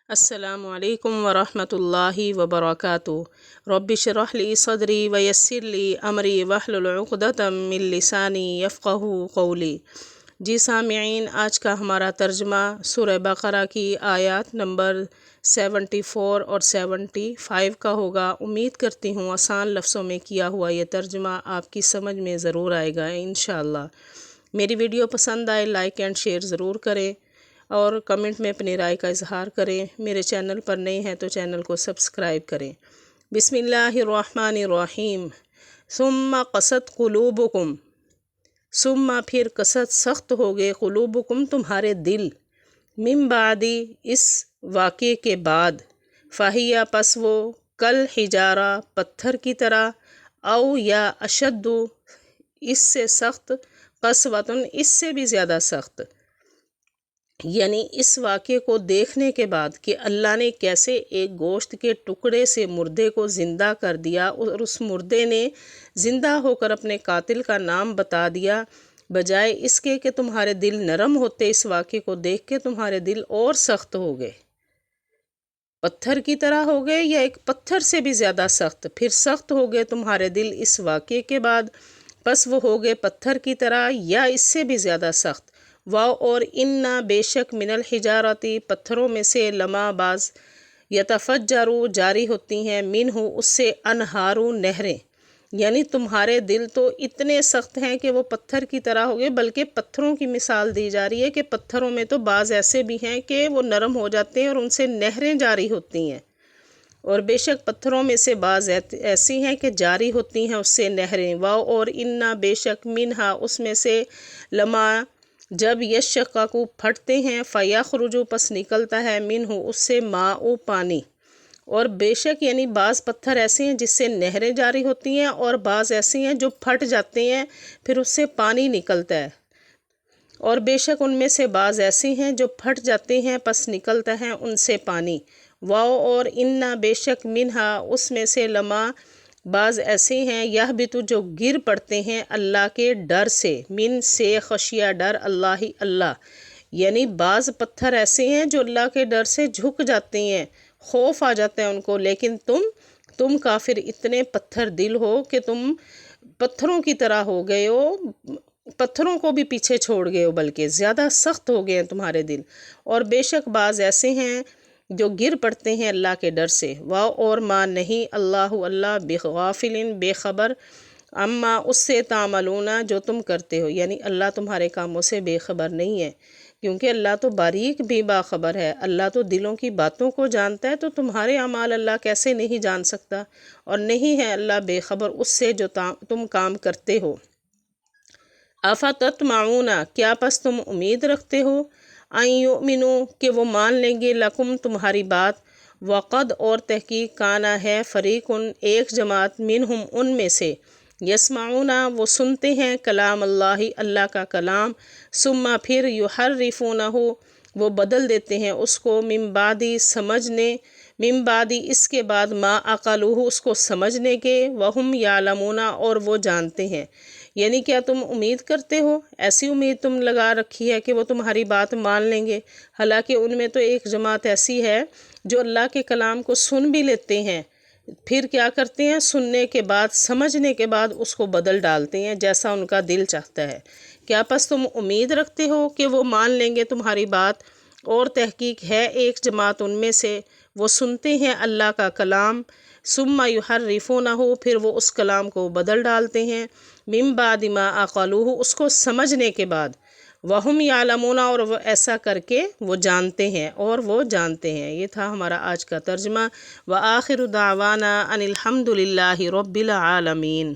السلام علیکم ورحمۃ اللہ وبرکاتہ۔ رب اشرح لی صدری ویسر لی امری واحلل عقدۃ من لسانی یفقہوا قولی۔ جی سامعین، آج کا ہمارا ترجمہ سورہ بقرہ کی آیات نمبر 74 اور 75 کا ہوگا۔ امید کرتی ہوں آسان لفظوں میں کیا ہوا یہ ترجمہ آپ کی سمجھ میں ضرور آئے گا انشاءاللہ۔ میری ویڈیو پسند آئے لائک اینڈ شیئر ضرور کریں اور کمنٹ میں اپنی رائے کا اظہار کریں۔ میرے چینل پر نئے ہیں تو چینل کو سبسکرائب کریں۔ بسم اللہ الرحمن الرحیم۔ ثم قست قلوبکم، ثم پھر قست سخت ہو گئے، قلوبکم تمہارے دل، من بعدی اس واقعے کے بعد، فہیا پس وہ، کل حجارہ پتھر کی طرح، او یا اشد اس سے سخت، قسوتن اس سے بھی زیادہ سخت۔ یعنی اس واقعے کو دیکھنے کے بعد کہ اللہ نے کیسے ایک گوشت کے ٹکڑے سے مردے کو زندہ کر دیا اور اس مردے نے زندہ ہو کر اپنے قاتل کا نام بتا دیا، بجائے اس کے کہ تمہارے دل نرم ہوتے، اس واقعے کو دیکھ کے تمہارے دل اور سخت ہو گئے، پتھر کی طرح ہو گئے یا ایک پتھر سے بھی زیادہ سخت۔ پھر سخت ہو گئے تمہارے دل اس واقعے کے بعد، پس وہ ہو گئے پتھر کی طرح یا اس سے بھی زیادہ سخت۔ واو اور انا بے شک، من الحجارتی پتھروں میں سے، لما بعض، یتفجروا جاری ہوتی ہیں، منہ اس سے، انہارو نہریں۔ یعنی تمہارے دل تو اتنے سخت ہیں کہ وہ پتھر کی طرح ہو گئے، بلکہ پتھروں کی مثال دی جا رہی ہے کہ پتھروں میں تو بعض ایسے بھی ہیں کہ وہ نرم ہو جاتے ہیں اور ان سے نہریں جاری ہوتی ہیں، اور بے شک پتھروں میں سے بعض ایسی ہیں کہ جاری ہوتی ہیں اس سے نہریں۔ واو اور انا بے شک، منہا اس میں سے، لما جب، یشققوا پھٹتے ہیں، فیخرجوا پس نکلتا ہے، منہ اس سے، ماء پانی۔ اور بے شک یعنی بعض پتھر ایسے ہیں جس سے نہریں جاری ہوتی ہیں، اور بعض ایسے ہیں جو پھٹ جاتے ہیں پھر اس سے پانی نکلتا ہے، اور بے شک ان میں سے بعض ایسے ہیں جو پھٹ جاتے ہیں پس نکلتا ہے ان سے پانی۔ واو اور انا بے شک، منہا اس میں سے، لما بعض ایسے ہیں، یہبطوا جو گر پڑتے ہیں، اللہ کے ڈر سے، من سے، خشیہ ڈر، اللہ اللہ۔ یعنی بعض پتھر ایسے ہیں جو اللہ کے ڈر سے جھک جاتے ہیں، خوف آ جاتا ہے ان کو، لیکن تم کافر اتنے پتھر دل ہو کہ تم پتھروں کی طرح ہو گئے ہو، پتھروں کو بھی پیچھے چھوڑ گئے ہو، بلکہ زیادہ سخت ہو گئے ہیں تمہارے دل۔ اور بے شک بعض ایسے ہیں جو گر پڑتے ہیں اللہ کے ڈر سے۔ واو اور ما نہیں، اللہ اللہ، بغافل بے خبر، اما اس سے، تعملون جو تم کرتے ہو، یعنی اللہ تمہارے کاموں سے بے خبر نہیں ہے، کیونکہ اللہ تو باریک بھی باخبر ہے، اللہ تو دلوں کی باتوں کو جانتا ہے، تو تمہارے اعمال اللہ کیسے نہیں جان سکتا، اور نہیں ہے اللہ بے خبر اس سے جو تم کام کرتے ہو۔ افتطمعون کیا پس تم امید رکھتے ہو، ان یؤمنوا کہ وہ مان لیں گے، لکم تمہاری بات، وقد اور تحقیق، کانا ہے، فریقن ایک جماعت، منہم ان میں سے، یسمعون وہ سنتے ہیں، کلام اللہ اللہ کا کلام، ثم پھر، یحرفونہ وہ بدل دیتے ہیں اس کو، من بعدی سمجھنے، من بعدی اس کے بعد، ما عقلوہ اس کو سمجھنے کے، وہم یعلمون اور وہ جانتے ہیں۔ یعنی کیا تم امید کرتے ہو، ایسی امید تم لگا رکھی ہے کہ وہ تمہاری بات مان لیں گے، حالانکہ ان میں تو ایک جماعت ایسی ہے جو اللہ کے کلام کو سن بھی لیتے ہیں، پھر کیا کرتے ہیں، سننے کے بعد، سمجھنے کے بعد اس کو بدل ڈالتے ہیں جیسا ان کا دل چاہتا ہے۔ کیا پس تم امید رکھتے ہو کہ وہ مان لیں گے تمہاری بات، اور تحقیق ہے ایک جماعت ان میں سے، وہ سنتے ہیں اللہ کا کلام، ثم یحرفونہ پھر وہ اس کلام کو بدل ڈالتے ہیں، من بعد ما عقلوہ اس کو سمجھنے کے بعد، وہم یعلمون اور وہ ایسا کر کے وہ جانتے ہیں، اور وہ جانتے ہیں۔ یہ تھا ہمارا آج کا ترجمہ۔ وآخر دعوانا ان الحمد للہ رب العالمین۔